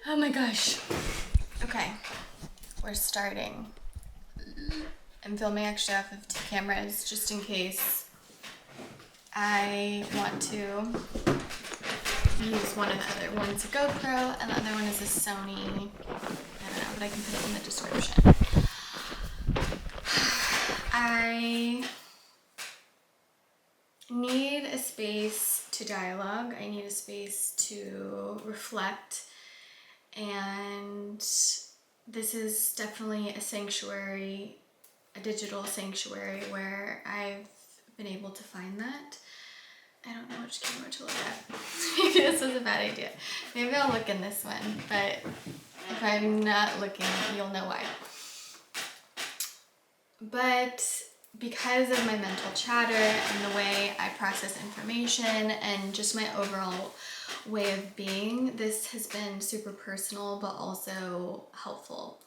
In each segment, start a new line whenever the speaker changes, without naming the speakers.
Oh my gosh. Okay, we're starting. I'm filming actually off of 2 cameras just in case I want to use one of the other. One's a GoPro and the other one is a Sony. I don't know, but I can put it in the description. I need a space to dialogue. I need a space to reflect. And this is definitely a sanctuary, a digital sanctuary where I've been able to find that. I don't know which camera to look at. Maybe this was a bad idea. Maybe I'll look in this one, but if I'm not looking, you'll know why. But because of my mental chatter and the way I process information and just my overall way of being, this has been super personal but also helpful.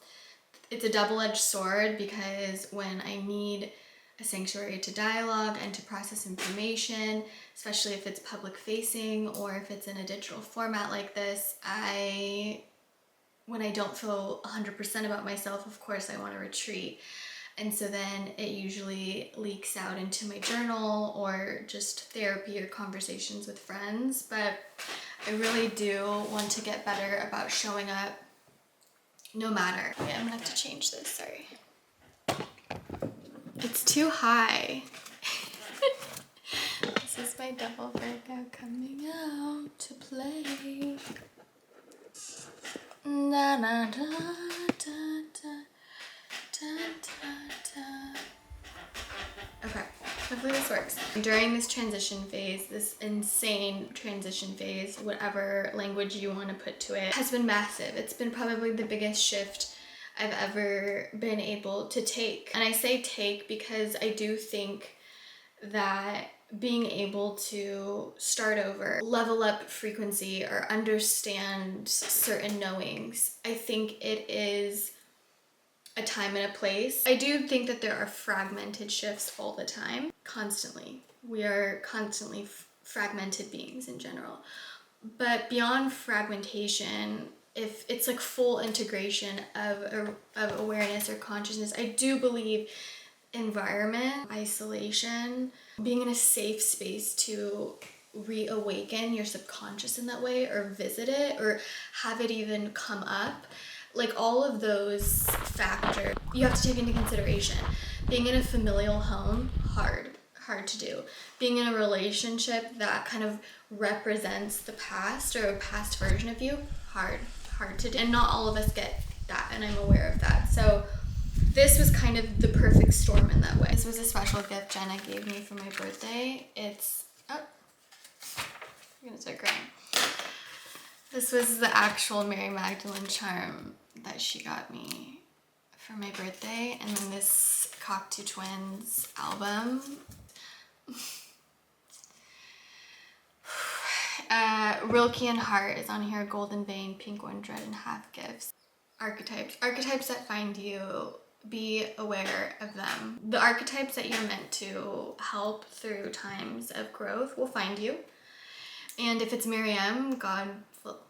It's a double-edged sword because when I need a sanctuary to dialogue and to process information, especially if it's public facing or if it's in a digital format like this, when I don't feel 100% about myself, of course I want to retreat. And so then it usually leaks out into my journal or just therapy or conversations with friends. But I really do want to get better about showing up no matter. Okay, I'm gonna have to change this, sorry. It's too high. This is my double workout coming out to play. Na na da da da. Okay, hopefully this works. During this transition phase, this insane transition phase, whatever language you want to put to it, has been massive. It's been probably the biggest shift I've ever been able to take. And I say take because I do think that being able to start over, level up frequency, or understand certain knowings, I think it is a time and a place. I do think that there are fragmented shifts all the time, constantly. We are constantly fragmented beings in general. But beyond fragmentation, if it's like full integration of awareness or consciousness, I do believe environment, isolation, being in a safe space to reawaken your subconscious in that way, or visit it, or have it even come up. Like all of those factors you have to take into consideration. Being in a familial home, hard to do. Being in a relationship that kind of represents the past or a past version of you, hard to do. And not all of us get that, and I'm aware of that. So this was kind of the perfect storm in that way. This was a special gift Jenna gave me for my birthday. It's, oh, I'm gonna start crying. This was the actual Mary Magdalene charm that she got me for my birthday, and then this Cocteau Twins album. Rilke and Heart is on here, Golden Vein, Pink One Dread, and Half Gifts. Archetypes that find you, be aware of them. The archetypes that you're meant to help through times of growth will find you. And if it's Mary M, God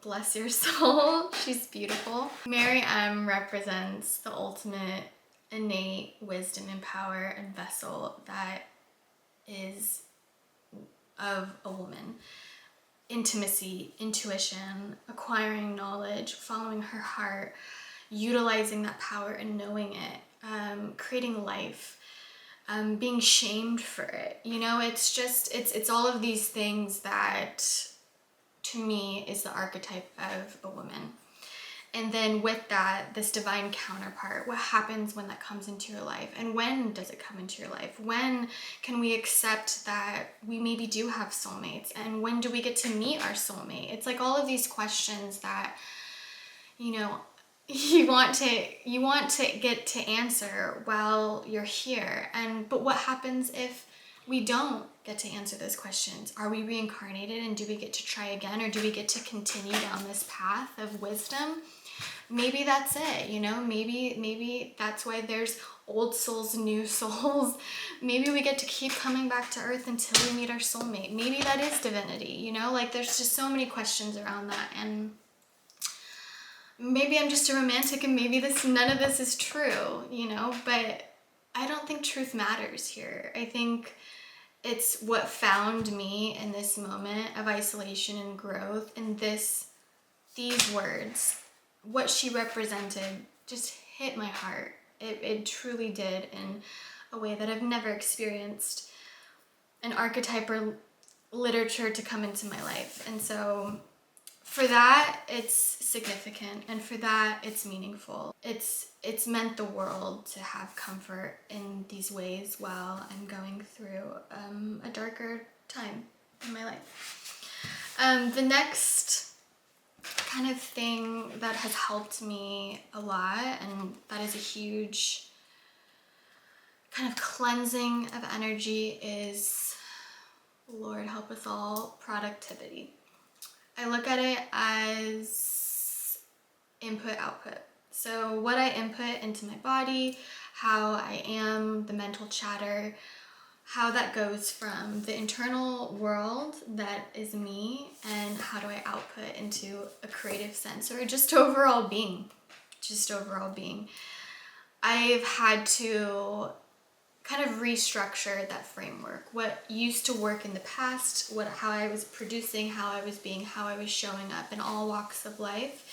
bless your soul, she's beautiful. Mary M represents the ultimate innate wisdom and power and vessel that is of a woman. Intimacy, intuition, acquiring knowledge, following her heart, utilizing that power and knowing it, creating life, being shamed for it. You know, it's just, it's all of these things that to me is the archetype of a woman. And then with that, this divine counterpart, what happens when that comes into your life? And when does it come into your life? When can we accept that we maybe do have soulmates? And when do we get to meet our soulmate? It's like all of these questions that, you know, you want to get to answer while you're here. But what happens if we don't get to answer those questions? Are we reincarnated, and do we get to try again, or do we get to continue down this path of wisdom? maybe that's it, you know, maybe that's why there's old souls, new souls. Maybe we get to keep coming back to earth until we meet our soulmate. Maybe that is divinity, you know, like there's just so many questions around that. And maybe I'm just a romantic and maybe none of this is true, you know, but I don't think truth matters here. I think it's what found me in this moment of isolation and growth, and these words, what she represented just hit my heart. It truly did, in a way that I've never experienced an archetype or literature to come into my life. And so for that, it's significant, and for that, it's meaningful. It's meant the world to have comfort in these ways while I'm going through a darker time in my life. The next kind of thing that has helped me a lot, and that is a huge kind of cleansing of energy, is, Lord help us all, productivity. I look at it as input output. So what I input into my body, how I am, the mental chatter, how that goes from the internal world that is me, and how do I output into a creative sense, or just overall being. I've had to kind of restructure that framework. What used to work in the past, how I was producing, how I was being, how I was showing up in all walks of life,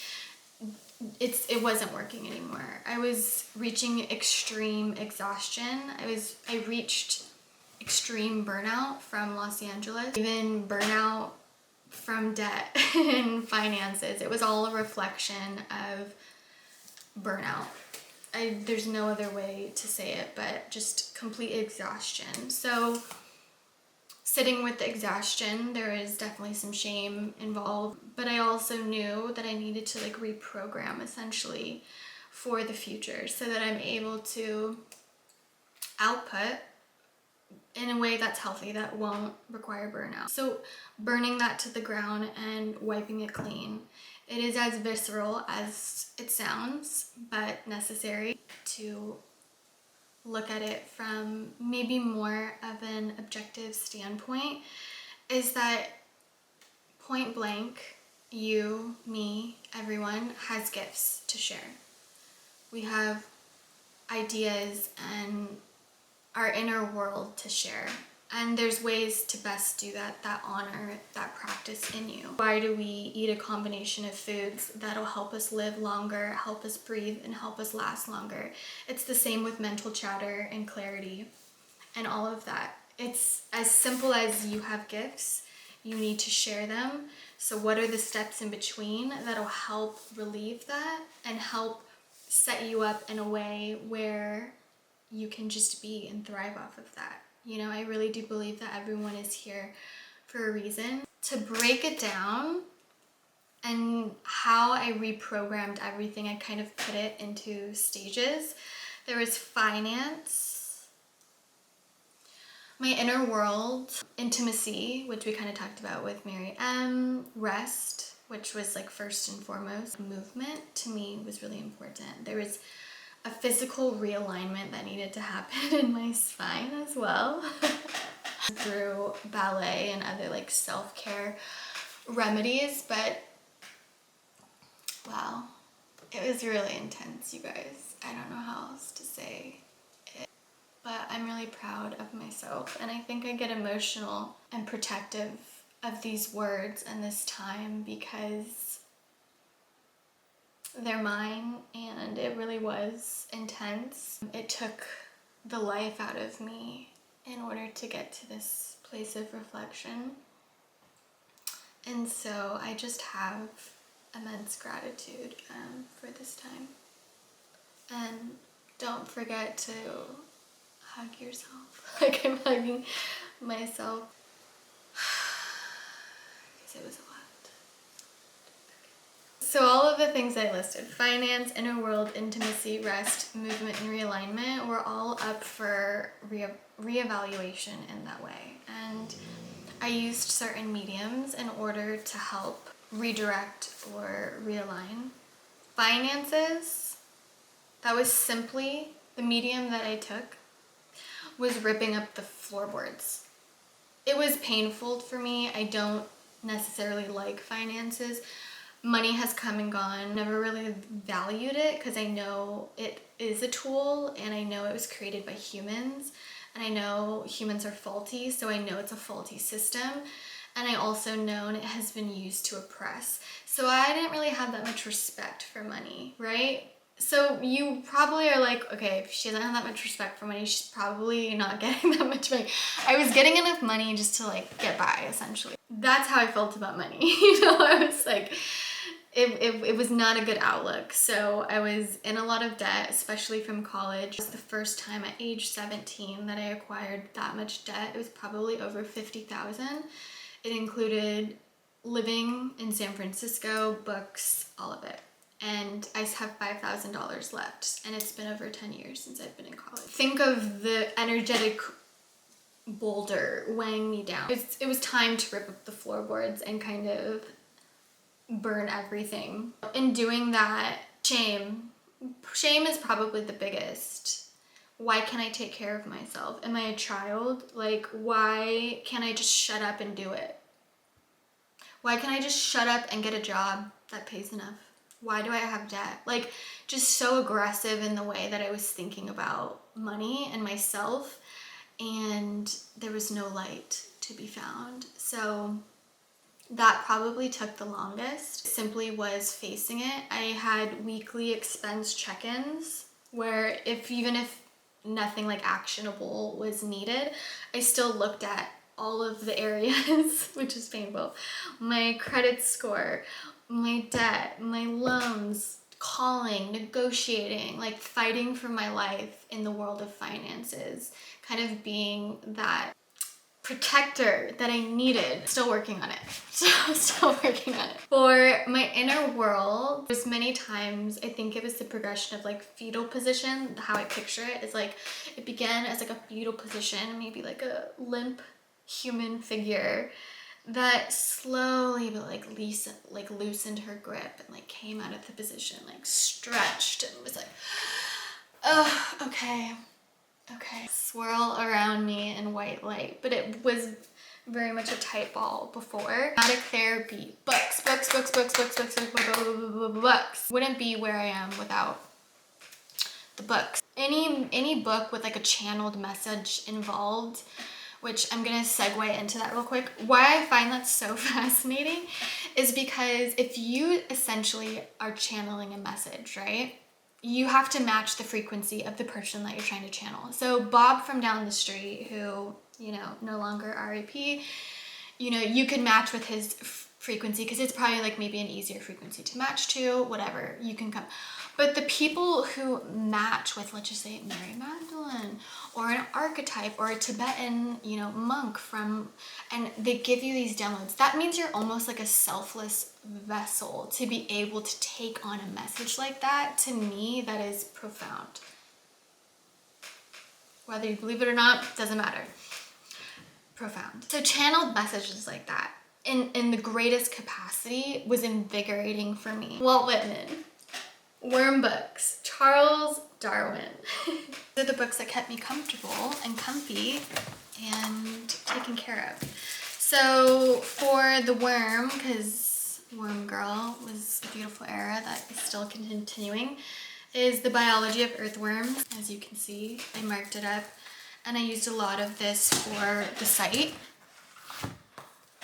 it wasn't working anymore. I was reaching extreme exhaustion. I reached extreme burnout from Los Angeles, even burnout from debt and finances. It was all a reflection of burnout. There's no other way to say it, but just complete exhaustion. So sitting with the exhaustion, there is definitely some shame involved, but I also knew that I needed to like reprogram essentially for the future so that I'm able to output in a way that's healthy, that won't require burnout. So burning that to the ground and wiping it clean. It is as visceral as it sounds, but necessary to look at it from maybe more of an objective standpoint, is that point blank, you, me, everyone has gifts to share. We have ideas and our inner world to share. And there's ways to best do that honor that practice in you. Why do we eat a combination of foods that'll help us live longer, help us breathe, and help us last longer? It's the same with mental chatter and clarity and all of that. It's as simple as you have gifts, you need to share them. So what are the steps in between that'll help relieve that and help set you up in a way where you can just be and thrive off of that? You know, I really do believe that everyone is here for a reason. To break it down and how I reprogrammed everything, I kind of put it into stages. There was finance, my inner world, intimacy, which we kind of talked about with Mary M, rest, which was like first and foremost. Movement to me was really important. There was a physical realignment that needed to happen in my spine as well through ballet and other like self-care remedies, but wow, it was really intense, you guys. I don't know how else to say it, but I'm really proud of myself, and I think I get emotional and protective of these words and this time because they're mine, and it really was intense. It took the life out of me in order to get to this place of reflection. And so I just have immense gratitude for this time. And don't forget to hug yourself like I'm hugging myself. Because it was a lot. So all of the things I listed, finance, inner world, intimacy, rest, movement, and realignment, were all up for reevaluation in that way. And I used certain mediums in order to help redirect or realign finances, that was simply the medium that I took, was ripping up the floorboards. It was painful for me. I don't necessarily like finances. Money has come and gone. Never really valued it because I know it is a tool and I know it was created by humans and I know humans are faulty, so I know it's a faulty system. And I also know it has been used to oppress. So I didn't really have that much respect for money, right? So you probably are like, okay, if she doesn't have that much respect for money, she's probably not getting that much money. I was getting enough money just to like get by, essentially. That's how I felt about money. You know, I was like, it was not a good outlook. So I was in a lot of debt, especially from college. It was the first time at age 17 that I acquired that much debt. It was probably over $50,000. It included living in San Francisco, books, all of it. And I have $5,000 left, and it's been over 10 years since I've been in college. Think of the energetic boulder weighing me down. It was time to rip up the floorboards and kind of burn everything. In doing that, shame is probably the biggest. Why can't I take care of myself? Am I a child? Like, why can't I just shut up and do it? Why can't I just shut up and get a job that pays enough? Why do I have debt? Like, just so aggressive in the way that I was thinking about money and myself, and there was no light to be found. So that probably took the longest. It simply was facing it. I had weekly expense check-ins where even if nothing like actionable was needed, I still looked at all of the areas, which is painful. My credit score, my debt, my loans, calling, negotiating, like fighting for my life in the world of finances, kind of being that protector that I needed. Still working on it. Still working on it. For my inner world, there's many times, I think it was the progression of like fetal position, how I picture it is like, it began as like a fetal position, maybe like a limp human figure that slowly but like loosened her grip and like came out of the position, like stretched and was like, oh, okay. Swirl around me in white light, but it was very much a tight ball before. Somatic therapy, books. Wouldn't be where I am without the books. Any book with like a channeled message involved, which I'm gonna segue into that real quick. Why I find that so fascinating is because if you essentially are channeling a message, right? You have to match the frequency of the person that you're trying to channel. So Bob from down the street, who, you know, no longer RIP, you know, you can match with his frequency because it's probably like maybe an easier frequency to match to, whatever, you can come. But the people who match with, let's just say, Mary Magdalene or an archetype or a Tibetan, you know, monk from, and they give you these downloads, that means you're almost like a selfless vessel to be able to take on a message like that. To me, that is profound. Whether you believe it or not, doesn't matter. Profound. So channeled messages like that in the greatest capacity was invigorating for me. Walt Whitman. Worm books, Charles Darwin. They're the books that kept me comfortable and comfy and taken care of. So for the worm, because Worm Girl was a beautiful era that is still continuing, is the biology of earthworms. As you can see, I marked it up and I used a lot of this for the site.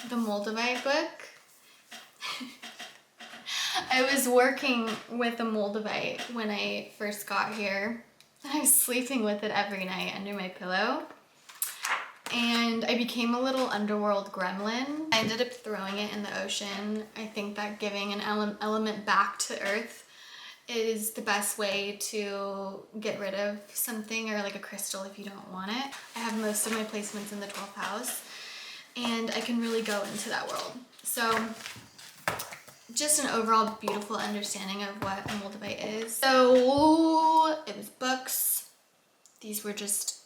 The Moldavite book. I was working with a Moldavite when I first got here. I was sleeping with it every night under my pillow. And I became a little underworld gremlin. I ended up throwing it in the ocean. I think that giving an element back to Earth is the best way to get rid of something, or like a crystal if you don't want it. I have most of my placements in the 12th house and I can really go into that world. So just an overall beautiful understanding of what a Moldavite is. So it was books. These were just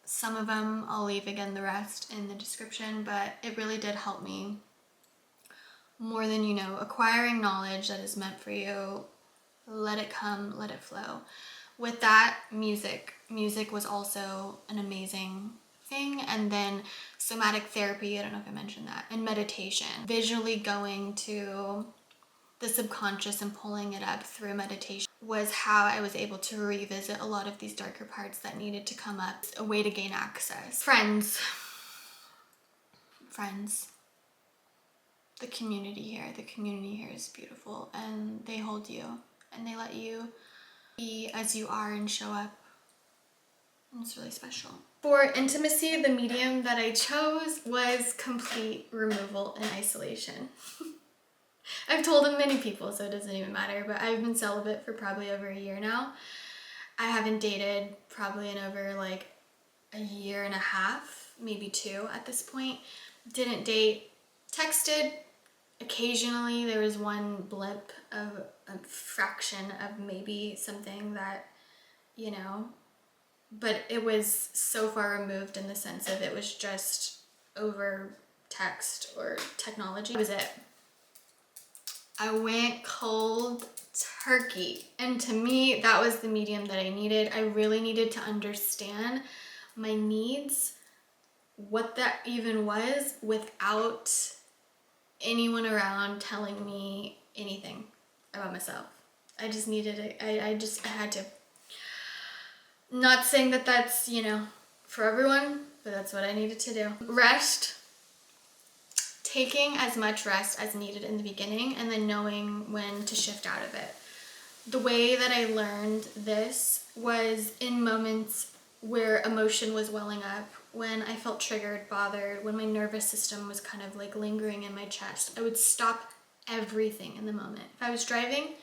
some of them. I'll leave again the rest in the description, but it really did help me more than, you know, acquiring knowledge that is meant for you. let it come, let it flow. With that, music was also an amazing thing. And then somatic therapy, I don't know if I mentioned that, and meditation. Visually going to the subconscious and pulling it up through meditation was how I was able to revisit a lot of these darker parts that needed to come up. A way to gain access. Friends. The community here is beautiful, and they hold you and they let you be as you are and show up. And it's really special. For intimacy, the medium that I chose was complete removal and isolation. I've told many people, so it doesn't even matter, but I've been celibate for probably over a year now. I haven't dated probably in over like a year and a half, maybe 2 at this point. Didn't date, texted occasionally. There was one blip of a fraction of maybe something that, you know, but it was so far removed in the sense of it was just over text or technology. That was it. I went cold turkey, and to me that was the medium that I needed. I really needed to understand my needs, what that even was, without anyone around telling me anything about myself. I just needed it. I had to. Not saying that that's, you know, for everyone, but that's what I needed to do. Rest. Taking as much rest as needed in the beginning, and then knowing when to shift out of it. The way that I learned this was in moments where emotion was welling up, when I felt triggered, bothered, when my nervous system was kind of like lingering in my chest. I would stop everything in the moment. If I was driving,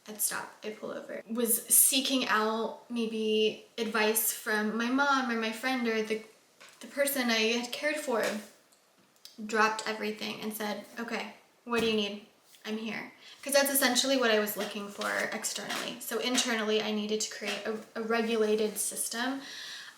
I'd stop, I'd pull over. Was seeking out maybe advice from my mom or my friend or the person I had cared for. Dropped everything and said, okay, what do you need? I'm here. Because that's essentially what I was looking for externally. So internally, I needed to create a regulated system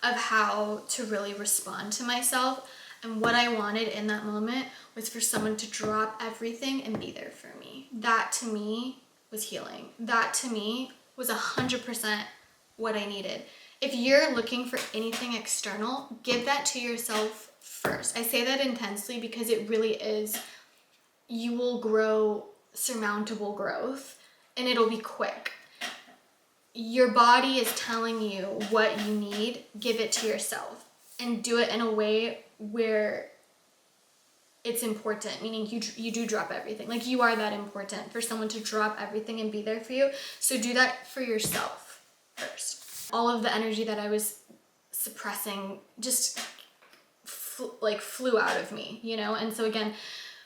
of how to really respond to myself. And what I wanted in that moment was for someone to drop everything and be there for me. That to me was healing. That to me was 100% what I needed. If you're looking for anything external, give that to yourself first. I say that intensely because it really is, you will grow surmountable growth and it'll be quick. Your body is telling you what you need, give it to yourself and do it in a way where it's important, meaning you do drop everything. Like, you are that important for someone to drop everything and be there for you. So do that for yourself first. All of the energy that I was suppressing just flew out of me, you know? And so again,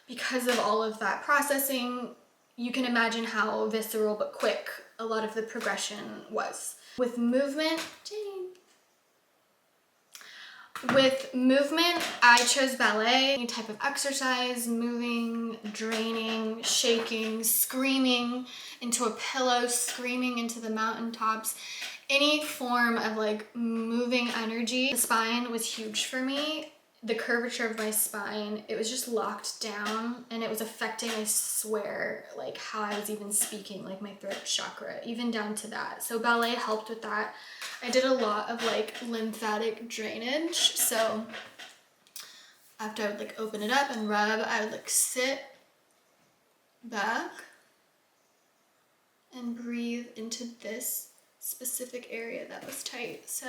because of all of that processing, you can imagine how visceral but quick a lot of the progression was. With movement, I chose ballet. Any type of exercise, moving, draining, shaking, screaming into a pillow, screaming into the mountaintops, any form of like moving energy. The spine was huge for me. The curvature of my spine, it was just locked down and it was affecting, I swear, like how I was even speaking, like my throat chakra, even down to that. So ballet helped with that. I did a lot of like lymphatic drainage. So after I would like open it up and rub, I would like sit back and breathe into this specific area that was tight. So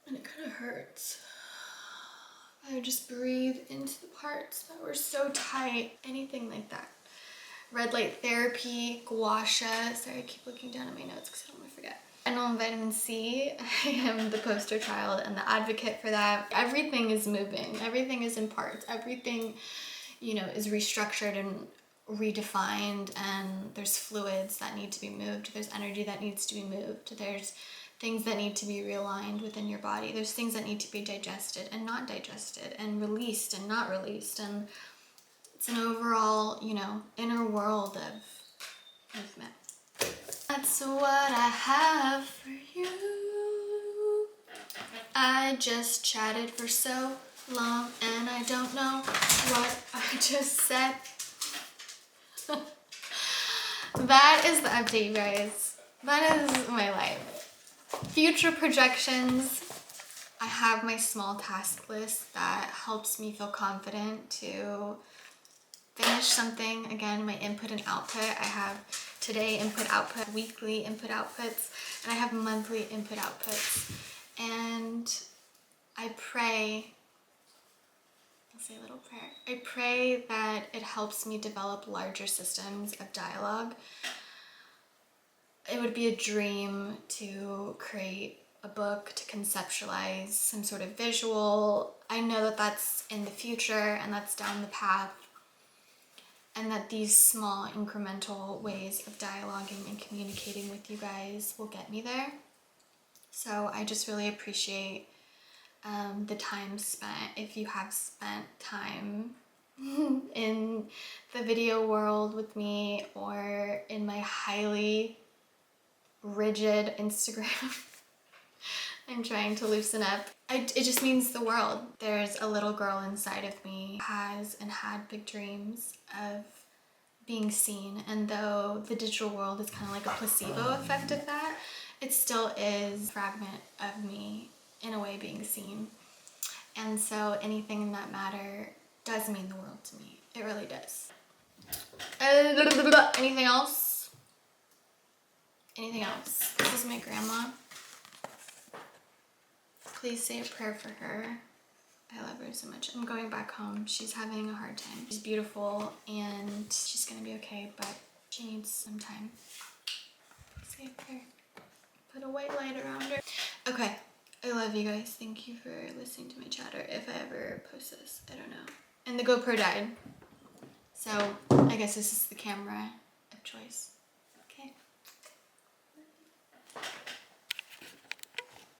and it kind of hurts. I would just breathe into the parts that were so tight, anything like that. Red light therapy, gua sha. Sorry, I keep looking down at my notes because I don't want to forget. And vitamin C, I am the poster child and the advocate for that. Everything is moving, everything is in parts, everything, you know, is restructured and redefined, and there's fluids that need to be moved, there's energy that needs to be moved, there's things that need to be realigned within your body. There's things that need to be digested and not digested, and released and not released. And it's an overall, you know, inner world of movement. That's what I have for you. I just chatted for so long and I don't know what I just said. That is the update, you guys. That is my life. Future projections. I have my small task list that helps me feel confident to finish something. Again, my input and output. I have today input output, weekly input outputs, and I have monthly input outputs. And I pray, I'll say a little prayer. I pray that it helps me develop larger systems of dialogue. It would be a dream to create a book, to conceptualize some sort of visual. I know that that's in the future and that's down the path, and that these small incremental ways of dialoguing and communicating with you guys will get me there. So I just really appreciate the time spent. If you have spent time in the video world with me or in my highly rigid Instagram, I'm trying to loosen up. It just means the world. There's a little girl inside of me who has and had big dreams of being seen, and though the digital world is kind of like a placebo effect of that, it still is a fragment of me in a way being seen. And so anything in that matter does mean the world to me. It really does. Anything else? Anything else? This is my grandma. Please say a prayer for her. I love her so much. I'm going back home. She's having a hard time. She's beautiful and she's gonna be okay, but she needs some time. Say a prayer. Put a white light around her. Okay, I love you guys. Thank you for listening to my chatter. If I ever post this, I don't know. And the GoPro died. So I guess this is the camera of choice.